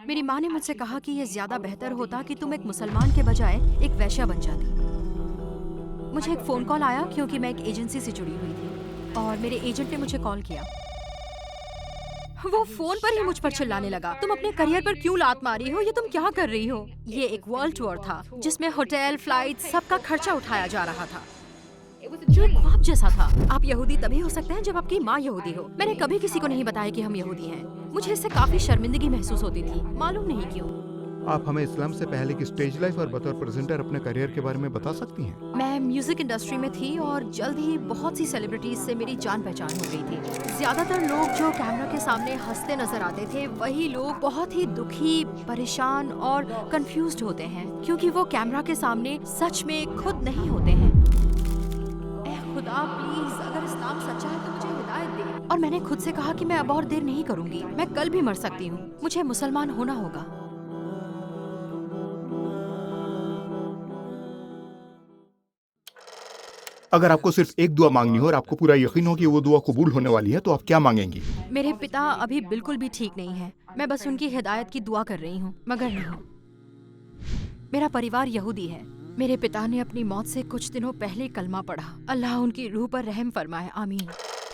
मेरी माँ ने मुझसे कहा कि ये ज्यादा बेहतर होता कि तुम एक मुसलमान के बजाय एक वैश्या बन जाती। मुझे एक फोन कॉल आया क्योंकि मैं एक एजेंसी से जुड़ी हुई थी और मेरे एजेंट ने मुझे कॉल किया। वो फोन पर ही मुझ पर चिल्लाने लगा, तुम अपने करियर पर क्यों लात मारी हो, ये तुम क्या कर रही हो। ये एक वर्ल्ड टूर था जिसमें होटल, फ्लाइट, सबका खर्चा उठाया जा रहा था। ये एक ख्वाब जैसा था। आप यहूदी तभी हो सकते हैं जब आपकी माँ यहूदी हो। मैंने कभी किसी को नहीं बताया कि हम यहूदी हैं। मुझे इससे काफी शर्मिंदगी महसूस होती थी, मालूम नहीं क्यों। आप हमें इस्लाम से पहले की स्टेज लाइफ और बतौर प्रेजेंटर अपने करियर के बारे में बता सकती हैं? मैं म्यूजिक इंडस्ट्री में थी और जल्द ही बहुत सी सेलिब्रिटीज से मेरी जान पहचान हो गई थी। ज्यादातर लोग जो कैमरा के सामने हंसते नजर आते थे, वही लोग बहुत ही दुखी, परेशान और कंफ्यूज्ड होते हैं क्योंकि वो कैमरा के सामने सच में खुद नहीं होते हैं। ऐ खुदा प्लीज, अगर इस्लाम सच्चा है तो मुझे हिदायत दे। और मैंने खुद से कहा कि मैं अब और देर नहीं करूंगी, मैं कल भी मर सकती हूँ, मुझे मुसलमान होना होगा। अगर आपको सिर्फ एक दुआ मांगनी हो और आपको पूरा यकीन हो कि वो दुआ कबूल होने वाली है, तो आप क्या मांगेंगी? मेरे पिता अभी बिल्कुल भी ठीक नहीं है। मैं बस उनकी हिदायत की दुआ कर रही हूँ, मगर नहीं। मेरा परिवार यहूदी है। मेरे पिता ने अपनी मौत से कुछ दिनों पहले कलमा पढ़ा। अल्लाह उनकी रूह पर रहम फरमाए, आमीन।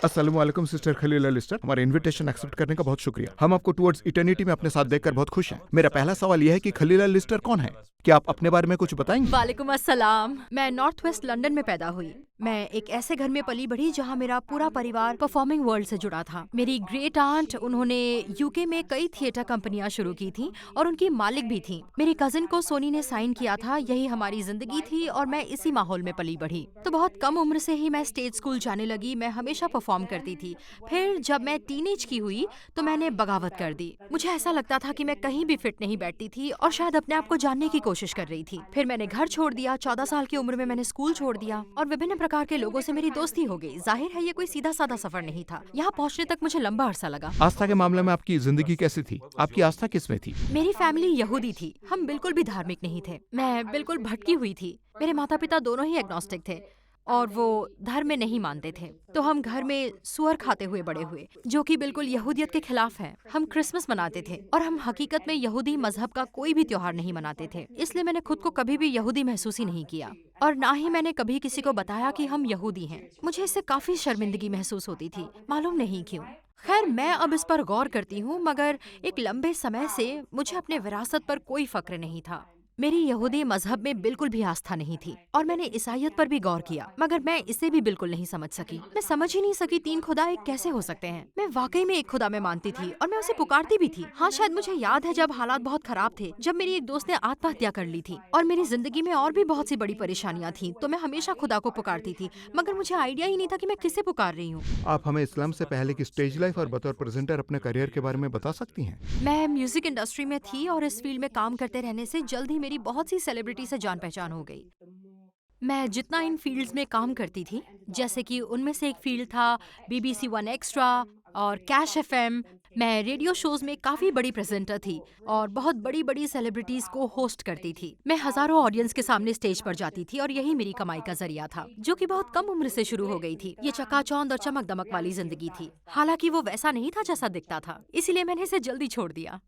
अस्सलाम वालेकुम सिस्टर खलीला लिस्टर, हमारा इनविटेशन एक्सेप्ट करने का बहुत शुक्रिया। हम आपको टुवर्ड्स इटर्निटी में अपने साथ देखकर बहुत खुश हैं। मेरा पहला सवाल यह है कि खलीला लिस्टर कौन है? क्या आप अपने बारे में कुछ बताएंगी? वालेकुम अस्सलाम। मैं नॉर्थ वेस्ट लंदन में पैदा हुई। मैं एक ऐसे घर में पली बढ़ी जहाँ मेरा पूरा परिवार परफॉर्मिंग वर्ल्ड से जुड़ा था। मेरी ग्रेट आंट, उन्होंने यूके में कई थिएटर कंपनियां शुरू की थी और उनकी मालिक भी थी। मेरी कजिन को सोनी ने साइन किया था, यही हमारी जिंदगी थी और मैं इसी माहौल में पली बढ़ी। तो बहुत कम उम्र से ही मैं स्टेज स्कूल जाने लगी। मैं हमेशा परफॉर्म करती थी। फिर जब मैं टीनेज की हुई तो मैंने बगावत कर दी। मुझे ऐसा लगता था कि मैं कहीं भी फिट नहीं बैठती थी और शायद अपने आप को जानने की कोशिश कर रही थी। फिर मैंने घर छोड़ दिया। 14 साल की उम्र में मैंने स्कूल छोड़ दिया और विभिन्न प्रकार के लोगों से मेरी दोस्ती हो गई। जाहिर है ये कोई सीधा साधा सफर नहीं था। यहाँ पहुँचने तक मुझे लंबा अरसा लगा। आस्था के मामले में आपकी जिंदगी कैसी थी? आपकी आस्था किसमें थी? मेरी फैमिली यहूदी थी। हम बिल्कुल भी धार्मिक नहीं थे। मैं बिल्कुल भटकी हुई थी। मेरे माता पिता दोनों ही एग्नोस्टिक थे और वो धर्म में नहीं मानते थे। तो हम घर में सुअर खाते हुए बड़े हुए, जो कि बिल्कुल यहूदियत के खिलाफ है। हम क्रिसमस मनाते थे और हम हकीकत में यहूदी मजहब का कोई भी त्योहार नहीं मनाते थे। इसलिए मैंने खुद को कभी भी यहूदी महसूस ही नहीं किया और ना ही मैंने कभी किसी को बताया कि हम यहूदी हैं। मुझे इससे काफी शर्मिंदगी महसूस होती थी, मालूम नहीं क्यों। खैर, मैं अब इस पर गौर करती हूँ, मगर एक लंबे समय से मुझे अपने विरासत पर कोई फक्र नहीं था। मेरी यहूदी मजहब में बिल्कुल भी आस्था नहीं थी और मैंने ईसाइयत पर भी गौर किया, मगर मैं इसे भी बिल्कुल नहीं समझ सकी। मैं समझ ही नहीं सकी 3 खुदा एक कैसे हो सकते हैं। मैं वाकई में एक खुदा में मानती थी और मैं उसे पुकारती भी थी। हाँ, शायद मुझे याद है जब हालात बहुत खराब थे, जब मेरी एक दोस्त ने आत्महत्या कर ली थी और मेरी जिंदगी में और भी बहुत सी बड़ी परेशानियां थी, तो मैं हमेशा खुदा को पुकारती थी, मगर मुझे आइडिया ही नहीं था कि मैं किसे पुकार रही हूँ। आप हमें इस्लाम से पहले की स्टेज लाइफ और बतौर प्रेजेंटर अपने करियर के बारे में बता सकती हैं? मैं म्यूजिक इंडस्ट्री में थी और इस फील्ड में काम करते रहने से जल्द ही मेरी बहुत सी सेलिब्रिटी से जान पहचान हो गई। मैं जितना इन फील्ड्स में काम करती थी, जैसे कि उनमें से एक फील्ड था BBC वन एक्स्ट्रा और कैश FM। मैं रेडियो शोज में काफी बड़ी प्रेजेंटर थी और बहुत बड़ी बड़ी सेलिब्रिटीज को होस्ट करती थी। मैं हजारों ऑडियंस के सामने स्टेज पर जाती थी और यही मेरी कमाई का जरिया था, जो कि बहुत कम उम्र से शुरू हो गई थी। ये चकाचौंध और चमक दमक वाली जिंदगी थी। हालांकि वो वैसा नहीं था जैसा दिखता था, इसीलिए मैंने इसे जल्दी छोड़ दिया।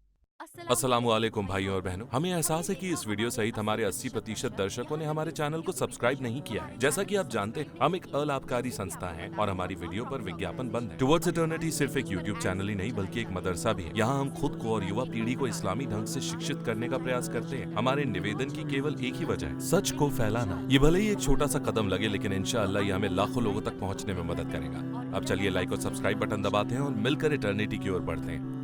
अस्सलामुअलैकुम भाइयों और बहनों, हमें एहसास है कि इस वीडियो सहित हमारे 80% दर्शकों ने हमारे चैनल को सब्सक्राइब नहीं किया है। जैसा कि आप जानते हैं, हम एक अलाभकारी संस्था हैं और हमारी वीडियो पर विज्ञापन बंद है। टुवर्ड्स इटर्निटी सिर्फ एक यूट्यूब चैनल ही नहीं बल्कि एक मदरसा भी है। यहाँ हम खुद को और युवा पीढ़ी को इस्लामी ढंग से शिक्षित करने का प्रयास करते हैं। हमारे निवेदन की केवल एक ही वजह है, सच को फैलाना। ये भले ही एक छोटा सा कदम लगे, लेकिन इंशाअल्लाह ये हमें लाखों लोगों तक पहुँचने में मदद करेगा। अब चलिए लाइक और सब्सक्राइब बटन दबाते हैं और मिलकर इटर्निटी की ओर बढ़ते हैं।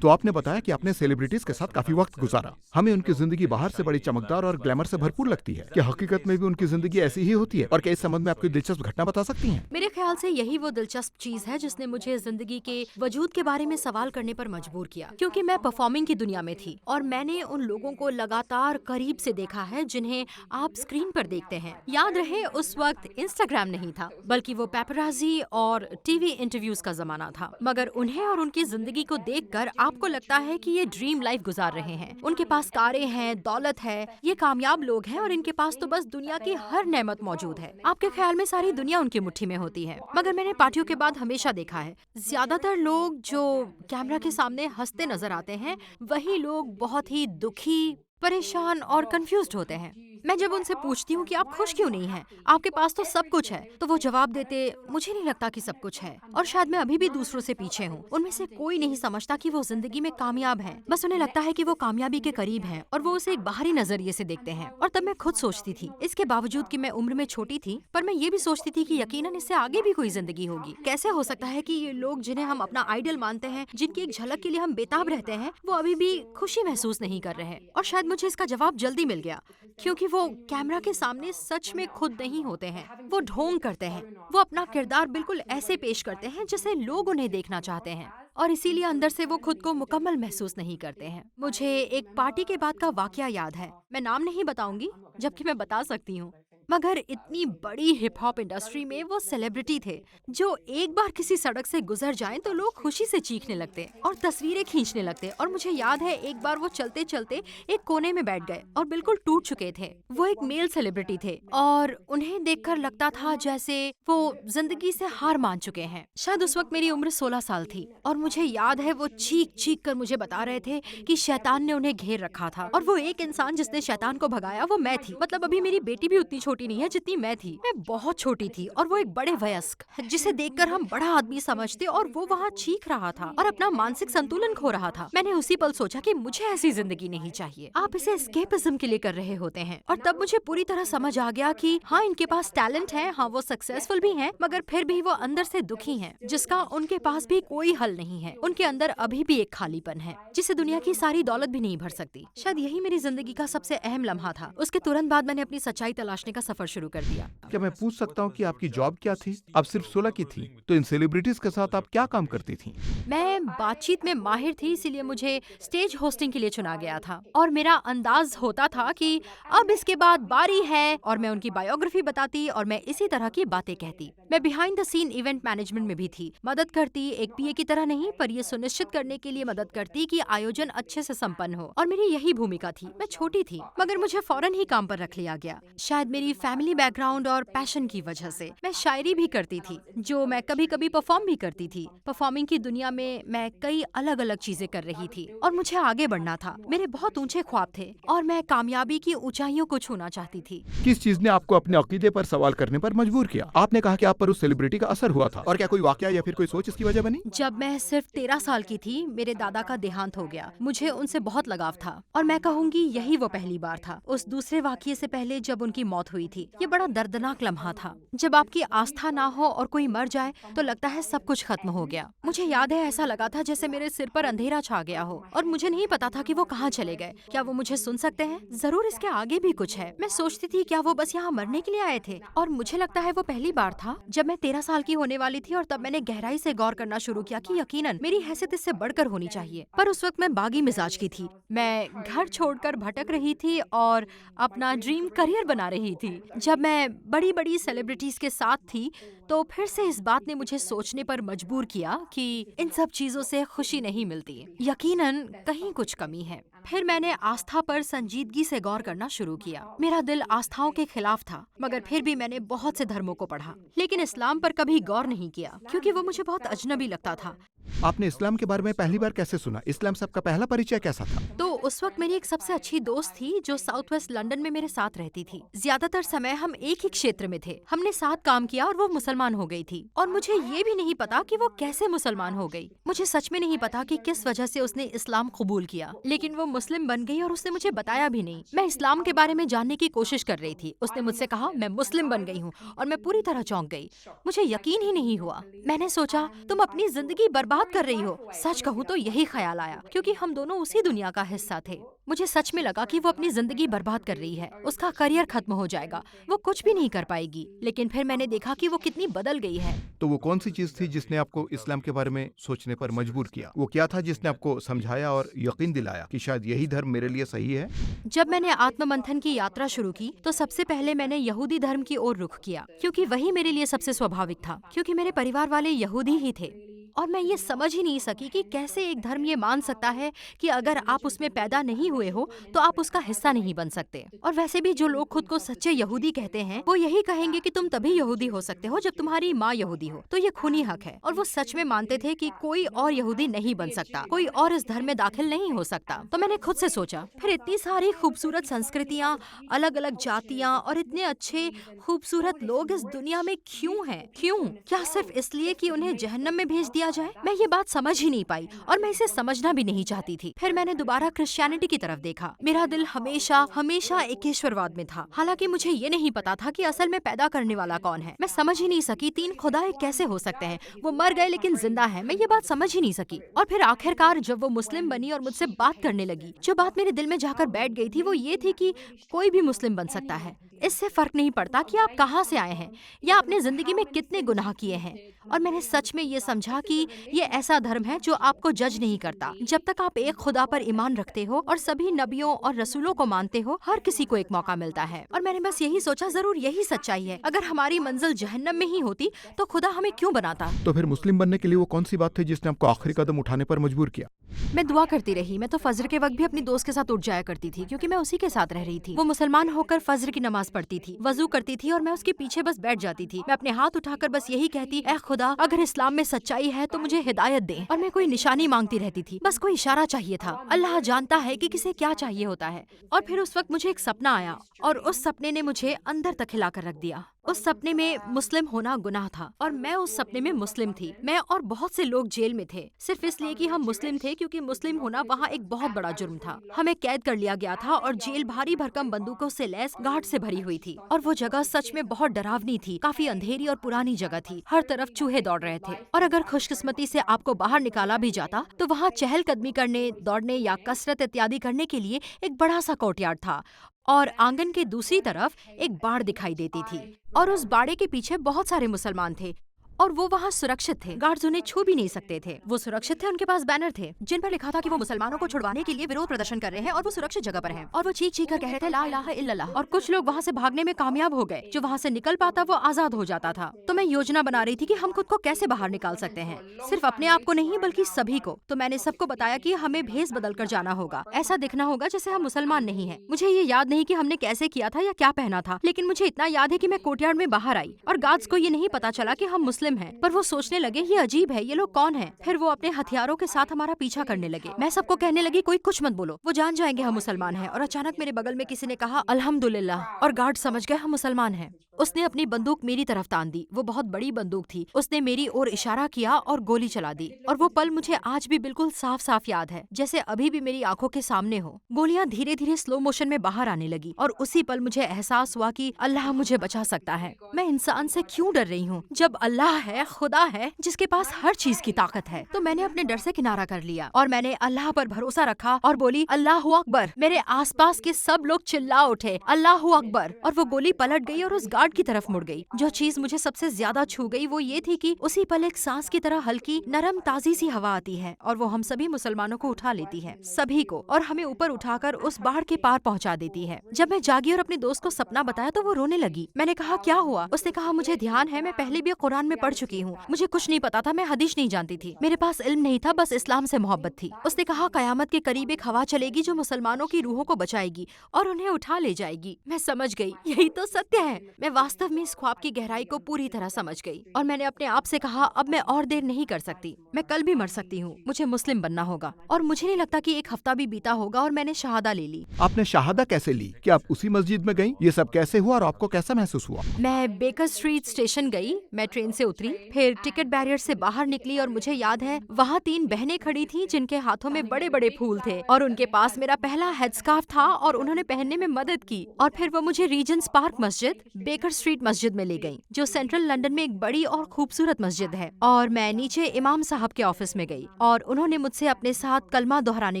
तो आपने बताया कि आपने सेलिब्रिटीज के साथ काफी वक्त गुजारा। हमें उनकी जिंदगी बाहर से बड़ी चमकदार और ग्लैमर से भरपूर लगती है। क्या हकीकत में भी उनकी जिंदगी ऐसी ही होती है? और क्या इस संबंध में आपकी दिलचस्प घटना बता सकती हैं? मेरे ख्याल से यही वो दिलचस्प चीज है जिसने मुझे जिंदगी के वजूद के बारे में सवाल करने पर मजबूर किया, क्योंकि मैं परफॉर्मिंग की दुनिया में थी और मैंने उन लोगों को लगातार करीब से देखा है जिन्हें आप स्क्रीन पर देखते हैं। याद रहे, उस वक्त इंस्टाग्राम नहीं था, बल्कि वो पेपराजी और टीवी इंटरव्यूज का जमाना था। मगर उन्हें और उनकी जिंदगी को देखकर देखकर आपको लगता है कि ये ड्रीम लाइफ गुजार रहे हैं। उनके पास कारें हैं, दौलत है, ये कामयाब लोग हैं और इनके पास तो बस दुनिया की हर नेमत मौजूद है। आपके ख्याल में सारी दुनिया उनकी मुट्ठी में होती है। मगर मैंने पार्टियों के बाद हमेशा देखा है, ज्यादातर लोग जो कैमरा के सामने हंसते नजर आते हैं, वही लोग बहुत ही दुखी, परेशान और कंफ्यूज्ड होते हैं। मैं जब उनसे पूछती हूँ कि आप खुश क्यों नहीं हैं? आपके पास तो सब कुछ है, तो वो जवाब देते, मुझे नहीं लगता कि सब कुछ है और शायद मैं अभी भी दूसरों से पीछे हूँ। उनमें से कोई नहीं समझता कि वो जिंदगी में कामयाब हैं। बस उन्हें लगता है कि वो कामयाबी के करीब हैं और वो उसे एक बाहरी नजरिए से देखते हैं। और तब मैं खुद सोचती थी, इसके बावजूद कि मैं उम्र में छोटी थी, पर मैं ये भी सोचती थी कि यकीनन इससे आगे भी कोई जिंदगी होगी। कैसे हो सकता है कि ये लोग जिन्हें हम अपना आइडल मानते हैं, जिनकी एक झलक के लिए हम बेताब रहते हैं, वो अभी भी खुशी महसूस नहीं कर रहे। और शायद मुझे इसका जवाब जल्दी मिल गया, क्योंकि वो कैमरा के सामने सच में खुद नहीं होते हैं। वो ढोंग करते हैं, वो अपना किरदार बिल्कुल ऐसे पेश करते हैं जैसे लोग उन्हें देखना चाहते हैं और इसीलिए अंदर से वो खुद को मुकम्मल महसूस नहीं करते हैं। मुझे एक पार्टी के बाद का वाकया याद है। मैं नाम नहीं बताऊंगी, जबकि मैं बता सकती हूँ। मगर इतनी बड़ी हिप हॉप इंडस्ट्री में वो सेलिब्रिटी थे जो एक बार किसी सड़क से गुजर जाएं तो लोग खुशी से चीखने लगते और तस्वीरें खींचने लगते। और मुझे याद है एक बार वो चलते चलते एक कोने में बैठ गए और बिल्कुल टूट चुके थे। वो एक मेल सेलिब्रिटी थे और उन्हें देखकर लगता था जैसे वो जिंदगी से हार मान चुके हैं। शायद उस वक्त मेरी उम्र 16 साल थी और मुझे याद है वो चीख चीख कर मुझे बता रहे थे कि शैतान ने उन्हें घेर रखा था और वो एक इंसान जिसने शैतान को भगाया वो मैं थी। मतलब अभी मेरी बेटी भी उतनी छोटी नहीं है जितनी मैं थी। मैं बहुत छोटी थी और वो एक बड़े वयस्क जिसे देखकर हम बड़ा आदमी समझते और वो वहाँ चीख रहा था और अपना मानसिक संतुलन खो रहा था। मैंने उसी पल सोचा कि मुझे ऐसी जिंदगी नहीं चाहिए। आप इसे एस्केपिज्म के लिए कर रहे होते हैं। और तब मुझे पूरी तरह समझ आ गया कि हाँ, इनके पास टैलेंट है, हाँ वो सक्सेसफुल भी हैं, मगर फिर भी वो अंदर से दुखी हैं, जिसका उनके पास भी कोई हल नहीं है। उनके अंदर अभी भी एक खालीपन है जिसे दुनिया की सारी दौलत भी नहीं भर सकती। शायद यही मेरी जिंदगी का सबसे अहम लम्हा था। उसके तुरंत बाद मैंने अपनी सच्चाई तलाशने का सफर शुरू कर दिया। क्या मैं पूछ सकता हूँ कि आपकी जॉब क्या थी? आप सिर्फ 16 की थी, तो इन सेलिब्रिटीज के साथ आप क्या काम करती थी? मैं बातचीत में माहिर थी, इसीलिए मुझे स्टेज होस्टिंग के लिए चुना गया था और मेरा अंदाज होता था कि अब इसके बाद बारी है और मैं उनकी बायोग्राफी बताती और मैं इसी तरह की बातें कहती। मैं behind the scene event management में भी थी, मदद करती, एक पीए की तरह नहीं, पर ये सुनिश्चित करने के लिए मदद करती कि आयोजन अच्छे से संपन्न हो। और मेरी यही भूमिका थी। मैं छोटी थी मगर मुझे फौरन ही काम पर रख लिया गया। शायद मेरी फैमिली बैकग्राउंड और पैशन की वजह से मैं शायरी भी करती थी, जो मैं कभी कभी परफॉर्म भी करती थी। परफॉर्मिंग की दुनिया में मैं कई अलग अलग चीजें कर रही थी और मुझे आगे बढ़ना था। मेरे बहुत ऊंचे ख्वाब थे और मैं कामयाबी की ऊंचाइयों को छूना चाहती थी। किस चीज ने आपको अपने अकीदे पर सवाल करने पर मजबूर किया? आपने कहा कि आप पर उस सेलिब्रिटी का असर हुआ था, और क्या कोई वाकया या फिर कोई सोच इसकी वजह बनी? जब मैं सिर्फ 13 साल की थी, मेरे दादा का देहांत हो गया। मुझे उनसे बहुत लगाव था और मैं कहूँगी यही वो पहली बार था। उस दूसरे वाकये से पहले जब उनकी मौत हुई थी, ये बड़ा दर्दनाक लम्हा था। जब आपकी आस्था ना हो और कोई मर जाए तो लगता है सब कुछ खत्म हो गया। मुझे याद है ऐसा लगा था जैसे मेरे सिर पर अंधेरा छा गया हो और मुझे नहीं पता था कि वो कहाँ चले गए। क्या वो मुझे सुन सकते हैं? जरूर इसके आगे भी कुछ है। मैं सोचती थी क्या वो बस यहाँ मरने के लिए आए थे? और मुझे लगता है वो पहली बार था जब मैं 13 साल की होने वाली थी और तब मैंने गहराई से गौर करना शुरू किया कि यकीनन मेरी हैसियत इससे बढ़कर होनी चाहिए। पर उस वक्त मैं बागी मिजाज की थी। मैं घर छोड़कर भटक रही थी और अपना ड्रीम करियर बना रही थी। जब मैं बड़ी बड़ी सेलिब्रिटीज के साथ थी तो फिर से इस बात ने मुझे सोचने पर मजबूर किया कि इन सब चीजों से खुशी नहीं मिलती, यकीनन कहीं कुछ कमी है। फिर मैंने आस्था पर संजीदगी से गौर करना शुरू किया। मेरा दिल आस्थाओं के खिलाफ था, मगर फिर भी मैंने बहुत से धर्मों को पढ़ा, लेकिन इस्लाम पर कभी गौर नहीं किया क्योंकि वो मुझे बहुत अजनबी लगता था। आपने इस्लाम के बारे में पहली बार कैसे सुना? इस्लाम से आपका पहला परिचय कैसा था? तो उस वक्त मेरी एक सबसे अच्छी दोस्त थी जो साउथ वेस्ट लंदन में मेरे साथ रहती थी। ज्यादातर समय हम एक ही क्षेत्र में थे। हमने साथ काम किया और वो मुसलमान हो गई थी और मुझे ये भी नहीं पता कि वो कैसे मुसलमान हो गई। मुझे सच में नहीं पता कि किस वजह से उसने इस्लाम कबूल किया, लेकिन वो मुस्लिम बन गई और उसने मुझे बताया भी नहीं। मैं इस्लाम के बारे में जानने की कोशिश कर रही थी। उसने मुझसे कहा मैं मुस्लिम बन गई हूँ और मैं पूरी तरह चौंक गई। मुझे यकीन ही नहीं हुआ। मैंने सोचा तुम अपनी जिंदगी बर्बाद कर रही हो। सच कहूँ तो यही ख्याल आया क्योंकि हम दोनों उसी दुनिया का हिस्सा थे। मुझे सच में लगा कि वो अपनी जिंदगी बर्बाद कर रही है, उसका करियर खत्म हो जाएगा, वो कुछ भी नहीं कर पाएगी। लेकिन फिर मैंने देखा कि वो कितनी बदल गई है। तो वो कौन सी चीज थी जिसने आपको इस्लाम के बारे में सोचने पर मजबूर किया? वो क्या था जिसने आपको समझाया और यकीन दिलाया कि शायद यही धर्म मेरे लिए सही है? जब मैंने आत्ममंथन की यात्रा शुरू की तो सबसे पहले मैंने यहूदी धर्म की ओर रुख किया क्योंकि वही मेरे लिए सबसे स्वाभाविक था, क्योंकि मेरे परिवार वाले यहूदी ही थे। और मैं ये समझ ही नहीं सकी कि कैसे एक धर्म ये मान सकता है कि अगर आप उसमें पैदा नहीं हुए हो तो आप उसका हिस्सा नहीं बन सकते। और वैसे भी जो लोग खुद को सच्चे यहूदी कहते हैं वो यही कहेंगे कि तुम तभी यहूदी हो सकते हो जब तुम्हारी माँ यहूदी हो। तो ये खूनी हक है। और वो सच में मानते थे कि कोई और यहूदी नहीं बन सकता, कोई और इस धर्म में दाखिल नहीं हो सकता। तो मैंने खुद से सोचा, फिर इतनी सारी खूबसूरत संस्कृतियाँ, अलग अलग जातियाँ और इतने अच्छे खूबसूरत लोग इस दुनिया में क्यों हैं? क्यों? क्या सिर्फ इसलिए कि उन्हें जहन्नम में भेज दिया जाए? मैं ये बात समझ ही नहीं पाई और मैं इसे समझना भी नहीं चाहती थी। फिर मैंने दोबारा क्रिश्चियनिटी की तरफ देखा। मेरा दिल हमेशा हमेशा एकेश्वरवाद में था। हालांकि मुझे ये नहीं पता था कि असल में पैदा करने वाला कौन है। मैं समझ ही नहीं सकी 3 खुदा कैसे हो सकते हैं। वो मर गए लेकिन जिंदा है। मैं ये बात समझ ही नहीं सकी। और फिर आखिरकार जब वो मुस्लिम बनी और मुझसे बात करने लगी, जो बात मेरे दिल में जाकर बैठ गई थी वो ये थी कि कोई भी मुस्लिम बन सकता है। इससे फर्क नहीं पड़ता कि आप कहाँ से आए हैं या आपने जिंदगी में कितने गुनाह किए हैं। और मैंने सच में ये समझा कि ये ऐसा धर्म है जो आपको जज नहीं करता। जब तक आप एक खुदा पर ईमान रखते हो और सभी नबियों और रसूलों को मानते हो, हर किसी को एक मौका मिलता है। और मैंने बस यही सोचा, जरूर यही सच्चाई है। अगर हमारी मंजिल जहन्नम में ही होती तो खुदा हमें क्यों बनाता? तो फिर मुस्लिम बनने के लिए वो कौन सी बात थी जिसने आपको आखिरी कदम उठाने पर मजबूर किया? मैं दुआ करती रही। मैं तो फजर के वक्त भी अपनी दोस्त के साथ उठ जाया करती थी क्योंकि मैं उसी के साथ रह रही थी। वो मुसलमान होकर फजर की नमाज पढ़ती थी, वजू करती थी और मैं उसके पीछे बस बैठ जाती थी। मैं अपने हाथ उठाकर बस यही कहती, ए खुदा, अगर इस्लाम में सच्चाई है तो मुझे हिदायत दे। और मैं कोई निशानी मांगती रहती थी, बस कोई इशारा चाहिए था। अल्लाह जानता है कि किसे क्या चाहिए होता है। और फिर उस वक्त मुझे एक सपना आया और उस सपने ने मुझे अंदर तक हिला कर रख दिया। उस सपने में मुस्लिम होना गुनाह था और मैं उस सपने में मुस्लिम थी। मैं और बहुत से लोग जेल में थे सिर्फ इसलिए कि हम मुस्लिम थे, क्योंकि मुस्लिम होना वहाँ एक बहुत बड़ा जुर्म था। हमें कैद कर लिया गया था और जेल भारी भरकम बंदूकों से लैस गार्ड से भरी हुई थी। और वो जगह सच में बहुत डरावनी थी, काफी अंधेरी और पुरानी जगह थी। हर तरफ चूहे दौड़ रहे थे और अगर खुशकिस्मती से आपको बाहर निकाला भी जाता तो वहाँ चहलकदमी करने, दौड़ने या कसरत इत्यादि करने के लिए एक बड़ा सा कोर्टयार्ड था और आंगन के दूसरी तरफ एक बाड़ दिखाई देती थी और उस बाड़े के पीछे बहुत सारे मुसलमान थे और वो वहाँ सुरक्षित थे। गार्ड्स उन्हें छू भी नहीं सकते थे। वो सुरक्षित थे। उनके पास बैनर थे जिन पर लिखा था कि वो मुसलमानों को छुड़वाने के लिए विरोध प्रदर्शन कर रहे हैं और वो सुरक्षित जगह पर हैं। और वो चीख कर कह रहे थे, ला इलाहा इल्लल्लाह। और कुछ लोग वहाँ से भागने में कामयाब हो गए। जो वहाँ से निकल पाता वो आजाद हो जाता था। तो मैं योजना बना रही थी कि हम खुद को कैसे बाहर निकाल सकते हैं, सिर्फ अपने आप को नहीं बल्कि सभी को। तो मैंने सबको बताया कि हमें भेस बदल कर जाना होगा, ऐसा दिखना होगा जैसे हम मुसलमान नहीं है। मुझे ये याद नहीं कि हमने कैसे किया था या क्या पहना था, लेकिन मुझे इतना याद है कि मैं कोर्टयार्ड में बाहर आई और गार्ड्स को ये नहीं पता चला कि हम मुस्लिम हैं, पर वो सोचने लगे ये अजीब है, ये लोग कौन हैं। फिर वो अपने हथियारों के साथ हमारा पीछा करने लगे। मैं सबको कहने लगी, कोई कुछ मत बोलो, वो जान जाएंगे हम मुसलमान हैं। और अचानक मेरे बगल में किसी ने कहा अल्हम्दुलिल्लाह, और गार्ड समझ गए हम मुसलमान हैं। उसने अपनी बंदूक मेरी तरफ तान दी। वो बहुत बड़ी बंदूक थी। उसने मेरी ओर इशारा किया और गोली चला दी। और वो पल मुझे आज भी बिल्कुल साफ साफ याद है, जैसे अभी भी मेरी आंखों के सामने हो। गोलियां धीरे धीरे स्लो मोशन में बाहर आने लगी और उसी पल मुझे एहसास हुआ कि अल्लाह मुझे बचा सकता है। मैं इंसान से क्यों डर रही हूँ जब अल्लाह है, खुदा है, जिसके पास हर चीज की ताकत है। तो मैंने अपने डर से किनारा कर लिया और मैंने अल्लाह पर भरोसा रखा और बोली अल्लाहू अकबर। मेरे आसपास के सब लोग चिल्ला उठे अल्लाहू अकबर, और वो गोली पलट गई और उस गार्ड की तरफ मुड़ गई। जो चीज मुझे सबसे ज्यादा छू गई वो ये थी कि उसी पल एक सांस की तरह हल्की नरम ताजी सी हवा आती है और वो हम सभी मुसलमानों को उठा लेती है, सभी को, और हमें ऊपर उठाकर उस बाढ़ के पार पहुंचा देती है। जब मैं जागी और अपने दोस्त को सपना बताया तो वो रोने लगी। मैंने कहा क्या हुआ? उसने कहा मुझे ध्यान है, मैं पहले भी कुरान में पढ़ चुकी हूँ, मुझे कुछ नहीं पता था, मैं हदीस नहीं जानती थी, मेरे पास इल्म नहीं था, बस इस्लाम से मोहब्बत थी। उसने कहा कयामत के करीब एक हवा चलेगी जो मुसलमानों की रूहों को बचाएगी और उन्हें उठा ले जाएगी। मैं समझ गई, यही तो सत्य है। मैं वास्तव में इस ख्वाब की गहराई को पूरी तरह समझ गई और मैंने अपने आप से कहा अब मैं और देर नहीं कर सकती, मैं कल भी मर सकती हूँ, मुझे मुस्लिम बनना होगा। और मुझे नहीं लगता कि एक हफ्ता भी बीता होगा और मैंने शहादा ले ली। आपने शहादा कैसे ली? क्या आप उसी मस्जिद में गईं? ये सब कैसे हुआ और आपको कैसा महसूस हुआ? मैं बेकर स्ट्रीट स्टेशन गई, मैं ट्रेन से उतरी, फिर टिकट बैरियर से बाहर निकली और मुझे याद है वहाँ 3 बहनें खड़ी थी जिनके हाथों में बड़े बड़े फूल थे और उनके पास मेरा पहला हेडस्कार्फ था और उन्होंने पहनने में मदद की। और फिर वो मुझे रीजेंट्स पार्क मस्जिद, बेकर स्ट्रीट मस्जिद में ले गई जो सेंट्रल लंदन में एक बड़ी और खूबसूरत मस्जिद है। और मैं नीचे इमाम साहब के ऑफिस में गई और उन्होंने मुझसे अपने साथ कलमा दोहराने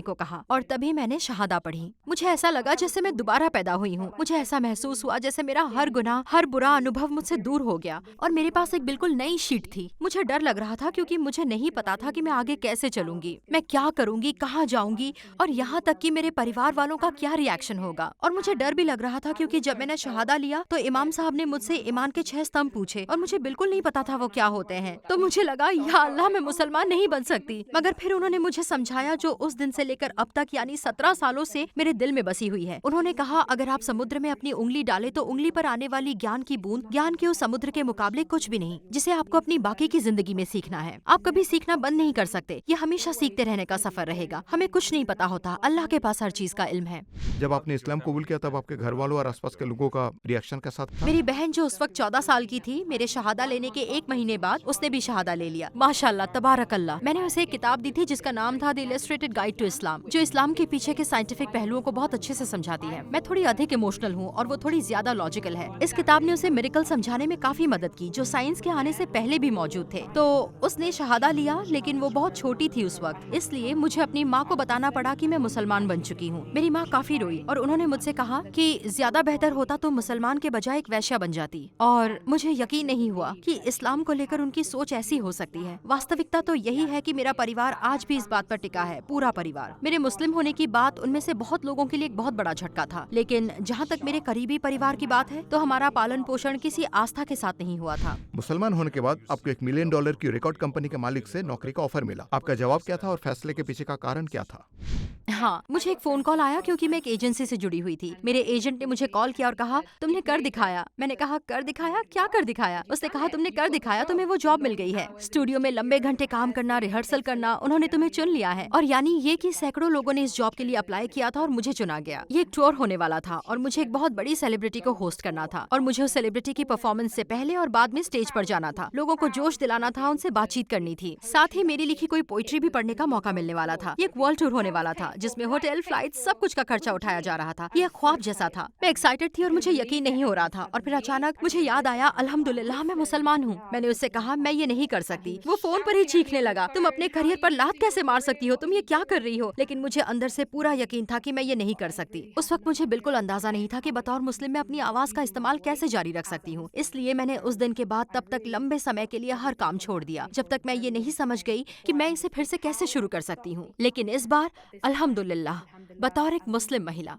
को कहा और तभी मैंने शहादा पढ़ी। मुझे ऐसा लगा जैसे मैं दोबारा पैदा हुई हूँ। मुझे ऐसा महसूस हुआ जैसे मेरा हर गुनाह, हर बुरा अनुभव मुझसे दूर हो गया और मेरे पास एक बिल्कुल नई शीट थी। मुझे डर लग रहा था क्योंकि मुझे नहीं पता था कि मैं आगे कैसे चलूंगी, मैं क्या करूंगी, कहाँ जाऊंगी और यहाँ तक कि मेरे परिवार वालों का क्या रिएक्शन होगा। और मुझे डर भी लग रहा था क्योंकि जब मैंने शहादा लिया तो इमाम साहब ने मुझसे ईमान के 6 स्तंभ पूछे और मुझे बिल्कुल नहीं पता था वो क्या होते हैं। तो मुझे लगा या अल्लाह मैं मुसलमान नहीं बन सकती। मगर फिर उन्होंने मुझे समझाया जो उस दिन से लेकर अब तक यानी 17 सालों से मेरे दिल में बसी हुई है। उन्होंने कहा अगर आप समुद्र में अपनी उंगली डाले तो उंगली पर आने वाली ज्ञान की बूंद ज्ञान के उस समुद्र के मुकाबले कुछ भी नहीं, जिसे आपको अपनी बाकी की जिंदगी में सीखना है। आप कभी सीखना बंद नहीं कर सकते, ये हमेशा सीखते रहने का सफर रहेगा। हमें कुछ नहीं पता होता, अल्लाह के पास हर चीज का इल्म है। जब आपने इस्लाम कबूल किया तब आपके घर वालों और आसपास के लोगों का रिएक्शन कैसा था? मेरी बहन जो उस वक्त 14 साल की थी, मेरे शहादा लेने के 1 महीने बाद उसने भी शहादा ले लिया। माशाल्लाह, तबारक अल्लाह। मैंने उसे एक किताब दी थी जिसका नाम था the illustrated guide to Islam, जो इस्लाम के पीछे के साइंटिफिक पहलुओं को बहुत अच्छे से समझाती है। मैं थोड़ी अधिक इमोशनल हूँ और वो थोड़ी ज्यादा लॉजिकल है। इस किताब ने उसे मिरेकल समझाने में काफी मदद की जो साइंस के आने से पहले भी मौजूद थे। तो उसने शहादा लिया, लेकिन वो बहुत छोटी थी उस वक्त, इसलिए मुझे अपनी माँ को बताना पड़ा कि मैं मुसलमान बन चुकी हूँ। मेरी माँ काफी रोई और उन्होंने मुझसे कहा कि ज्यादा बेहतर होता तो मुसलमान के बजाय एक वैश्या बन जाती। और मुझे यकीन नहीं हुआ कि इस्लाम को लेकर उनकी सोच ऐसी हो सकती है। वास्तविकता तो यही है कि मेरा परिवार आज भी इस बात पर टिका है, पूरा परिवार। मेरे मुस्लिम होने की बात उनमें से बहुत लोगों के लिए एक बहुत बड़ा झटका था, लेकिन जहाँ तक मेरे करीबी परिवार की बात है तो हमारा पालन पोषण किसी आस्था के साथ नहीं हुआ था। मुसलमान होने के बाद आपको $1 मिलियन की रिकॉर्ड कंपनी के मालिक से नौकरी का ऑफर मिला। आपका जवाब क्या था और फैसले के पीछे का कारण क्या था? हाँ, मुझे एक फोन कॉल आया क्योंकि मैं एक एजेंसी से जुड़ी हुई थी। मेरे एजेंट ने मुझे कॉल किया और कहा तुमने कर दिखाया। मैंने कहा कर दिखाया? क्या कर दिखाया? उसने कहा तुमने कर दिखाया, तुम्हें वो जॉब मिल गई है। स्टूडियो में लंबे घंटे काम करना, रिहर्सल करना, उन्होंने तुम्हें चुन लिया है। और यानी ये कि सैकड़ों लोगों ने इस जॉब के लिए अप्लाई किया था और मुझे चुना गया। ये एक टूर होने वाला था और मुझे एक बहुत बड़ी सेलिब्रिटी को होस्ट करना था और मुझे उस सेलिब्रिटी की परफॉर्मेंस से पहले और बाद में स्टेज पर जाना था, लोगों को जोश दिलाना था, उनसे बातचीत करनी थी। साथ ही मेरी लिखी कोई पोइट्री भी पढ़ने का मौका मिलने वाला था। ये एक वर्ल्ड टूर होने वाला था जिसमें होटल, फ्लाइट, सब कुछ का खर्चा उठाया जा रहा था। ये ख्वाब जैसा था। मैं एक्साइटेड थी और मुझे यकीन नहीं हो रहा था। और फिर अचानक मुझे याद आया, अल्हम्दुलिल्लाह मैं मुसलमान हूँ। मैंने उससे कहा मैं ये नहीं कर सकती। वो फोन पर ही चीखने लगा, तुम अपने करियर पर लात कैसे मार सकती हो, तुम ये क्या कर रही हो? लेकिन मुझे अंदर से पूरा यकीन था कि मैं ये नहीं कर सकती। उस वक्त मुझे बिल्कुल अंदाजा नहीं था कि बतौर मुस्लिम मैं अपनी आवाज का इस्तेमाल कैसे जारी रख सकती हूँ। इसलिए मैंने उस दिन के बाद तब तक लंबे समय के लिए हर काम छोड़ दिया जब तक मैं ये नहीं समझ गई कि मैं इसे फिर से कैसे शुरू कर सकती हूँ। लेकिन इस बार अल्हम्दुलिल्लाह बतौर एक मुस्लिम महिला,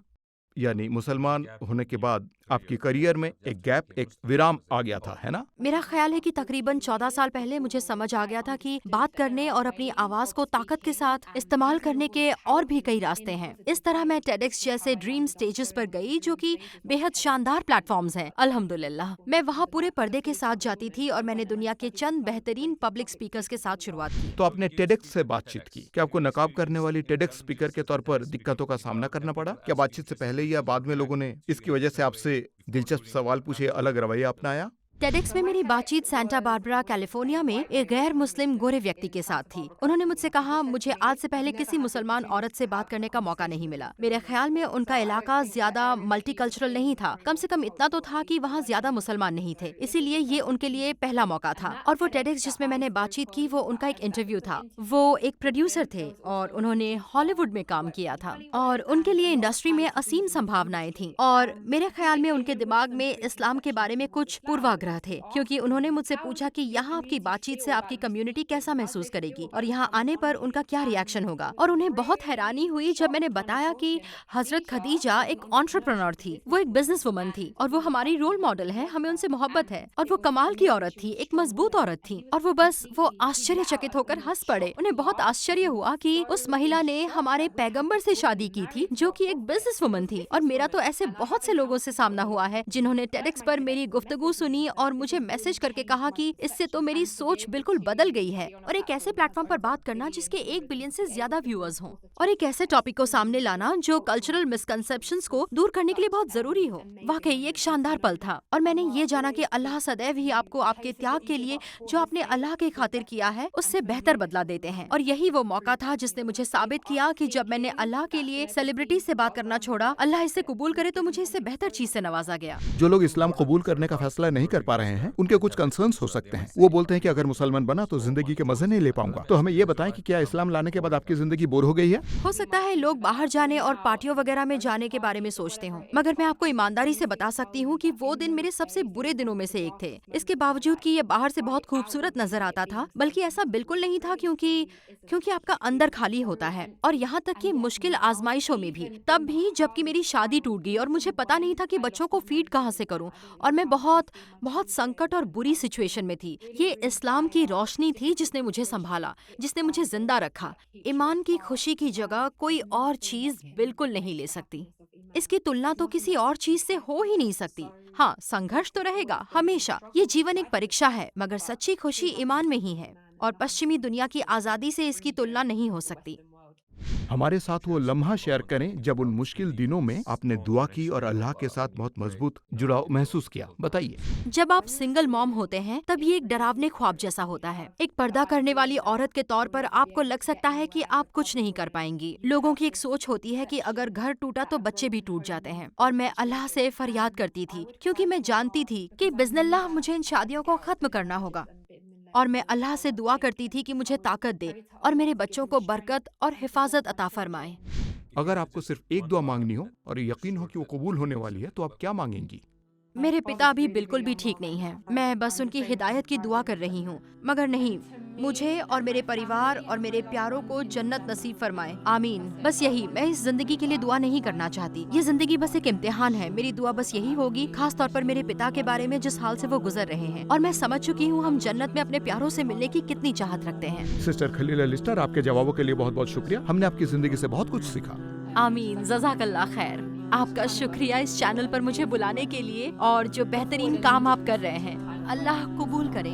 यानी मुसलमान होने के बाद आपकी करियर में एक गैप, एक विराम आ गया था, है ना? मेरा ख्याल है कि तकरीबन 14 साल पहले मुझे समझ आ गया था कि बात करने और अपनी आवाज को ताकत के साथ इस्तेमाल करने के और भी कई रास्ते हैं। इस तरह मैं टेडेक्स जैसे ड्रीम स्टेजेस पर गई जो कि बेहद शानदार प्लेटफॉर्म्स हैं। अल्हम्दुलिल्लाह मैं वहाँ पूरे पर्दे के साथ जाती थी और मैंने दुनिया के चंद बेहतरीन पब्लिक स्पीकर्स के साथ शुरुआत की। तो आपने टेडेक्स से बातचीत की, क्या आपको नकाब करने वाली टेडेक्स स्पीकर के तौर पर दिक्कतों का सामना करना पड़ा? क्या बातचीत से पहले या बाद में लोगों ने इसकी वजह से आपसे दिलचस्प सवाल पूछे, अलग रवैया अपनाया? टेडेक्स में मेरी बातचीत सेंटा बारबरा, कैलिफोर्निया में एक गैर मुस्लिम गोरे व्यक्ति के साथ थी। उन्होंने मुझसे कहा मुझे आज से पहले किसी मुसलमान औरत से बात करने का मौका नहीं मिला। मेरे ख्याल में उनका इलाका ज्यादा मल्टीकल्चरल नहीं था, कम से कम इतना तो था कि वहाँ ज्यादा मुसलमान नहीं थे, इसीलिए ये उनके लिए पहला मौका था। और वो टेडेक्स जिसमें मैंने बातचीत की वो उनका एक इंटरव्यू था। वो एक प्रोड्यूसर थे और उन्होंने हॉलीवुड में काम किया था और उनके लिए इंडस्ट्री में असीम संभावनाएं थी। और मेरे ख्याल में उनके दिमाग में इस्लाम के बारे में कुछ पूर्वाग्रह थे, क्योंकि उन्होंने मुझसे पूछा कि यहाँ आपकी बातचीत से आपकी कम्युनिटी कैसा महसूस करेगी और यहाँ आने पर उनका क्या रिएक्शन होगा। और उन्हें बहुत हैरानी हुई जब मैंने बताया कि हजरत खदीजा एक एंटरप्रेन्योर थी, वो एक बिजनेस वुमन थी और वो हमारी रोल मॉडल है, हमें उनसे मोहब्बत है। और वो कमाल की औरत थी, एक मजबूत औरत थी। और वो आश्चर्यचकित होकर हंस पड़े। उन्हें बहुत आश्चर्य हुआ कि उस महिला ने हमारे पैगंबर से शादी की थी जो कि एक बिजनेस वुमन थी। और मेरा तो ऐसे बहुत से लोगों से सामना हुआ है जिन्होंने टेडेक्स पर मेरी गुफ्तगू सुनी और मुझे मैसेज करके कहा कि इससे तो मेरी सोच बिल्कुल बदल गई है। और एक ऐसे प्लेटफॉर्म पर बात करना जिसके 1 बिलियन से ज्यादा व्यूअर्स हों और एक ऐसे टॉपिक को सामने लाना जो कल्चरल मिसकंसेप्शंस को दूर करने के लिए बहुत जरूरी हो, वाकई ये एक शानदार पल था। और मैंने ये जाना कि अल्लाह सदैव ही आपको आपके त्याग के लिए जो आपने अल्लाह के खातिर किया है उससे बेहतर बदला देते हैं। और यही वो मौका था जिसने मुझे साबित किया कि जब मैंने अल्लाह के लिए सेलिब्रिटी से बात करना छोड़ा, अल्लाह इसे कबूल करे तो मुझे इससे बेहतर चीज से नवाजा गया। जो लोग इस्लाम कबूल करने का फैसला नहीं कर कर पा रहे हैं, उनके कुछ कंसर्न्स हो सकते हैं। वो बोलते हैं कि अगर मुसलमान बना तो जिंदगी के मजे नहीं ले पाऊंगा। तो हमें ये बताएं कि क्या इस्लाम लाने के बाद आपकी जिंदगी बोर हो गई है? हो सकता है लोग बाहर जाने और पार्टियों वगैरह में जाने के बारे में सोचते हों, मगर मैं आपको ईमानदारी से बता सकती हूँ कि वो दिन मेरे सबसे बुरे दिनों में से एक थे। इसके बावजूद कि ये बाहर से बहुत खूबसूरत नजर आता था, बल्कि ऐसा बिल्कुल नहीं था, क्योंकि आपका अंदर खाली होता है। और यहाँ तक कि मुश्किल आजमाइशों में भी, तब भी जबकि मेरी शादी टूट गई और मुझे पता नहीं था कि बच्चों को फीड कहाँ से करूँ, और मैं बहुत बहुत संकट और बुरी सिचुएशन में थी। ये इस्लाम की रोशनी थी जिसने मुझे संभाला, जिसने मुझे जिंदा रखा। ईमान की खुशी की जगह कोई और चीज बिल्कुल नहीं ले सकती। इसकी तुलना तो किसी और चीज से हो ही नहीं सकती। हाँ, संघर्ष तो रहेगा हमेशा, ये जीवन एक परीक्षा है, मगर सच्ची खुशी ईमान में ही है, और पश्चिमी दुनिया की आजादी से इसकी तुलना नहीं हो सकती। हमारे साथ वो लम्हा शेयर करें जब उन मुश्किल दिनों में आपने दुआ की और अल्लाह के साथ बहुत मजबूत जुड़ाव महसूस किया। बताइए। जब आप सिंगल मॉम होते हैं तब ये एक डरावने ख्वाब जैसा होता है। एक पर्दा करने वाली औरत के तौर पर आपको लग सकता है कि आप कुछ नहीं कर पाएंगी। लोगों की एक सोच होती है कि अगर घर टूटा तो बच्चे भी टूट जाते हैं। और मैं अल्लाह से फरियाद करती थी, क्योंकि मैं जानती थी कि बिस्मिल्लाह मुझे इन शादियों को खत्म करना होगा। और मैं अल्लाह से दुआ करती थी कि मुझे ताकत दे और मेरे बच्चों को बरकत और हिफाजत अता फरमाए। अगर आपको सिर्फ एक दुआ मांगनी हो और यकीन हो कि वो कबूल होने वाली है, तो आप क्या मांगेंगी? मेरे पिता अभी बिल्कुल भी ठीक नहीं हैं। मैं बस उनकी हिदायत की दुआ कर रही हूँ, मगर नहीं, मुझे और मेरे परिवार और मेरे प्यारों को जन्नत नसीब फरमाए, आमीन। बस यही, मैं इस जिंदगी के लिए दुआ नहीं करना चाहती। ये जिंदगी बस एक इम्तिहान है। मेरी दुआ बस यही होगी, खास तौर पर मेरे पिता के बारे में, जिस हाल से वो गुजर रहे हैं। और मैं समझ चुकी हूँ हम जन्नत में अपने प्यारों से मिलने की कितनी चाहत रखते हैं। सिस्टर खलीला लिस्टर, आपके जवाबों के लिए बहुत बहुत शुक्रिया। हमने आपकी जिंदगी से बहुत कुछ सीखा। आमीन, जज़ाकल्लाह खैर। आपका शुक्रिया इस चैनल पर मुझे बुलाने के लिए, और जो बेहतरीन काम आप कर रहे हैं, अल्लाह कबूल करे।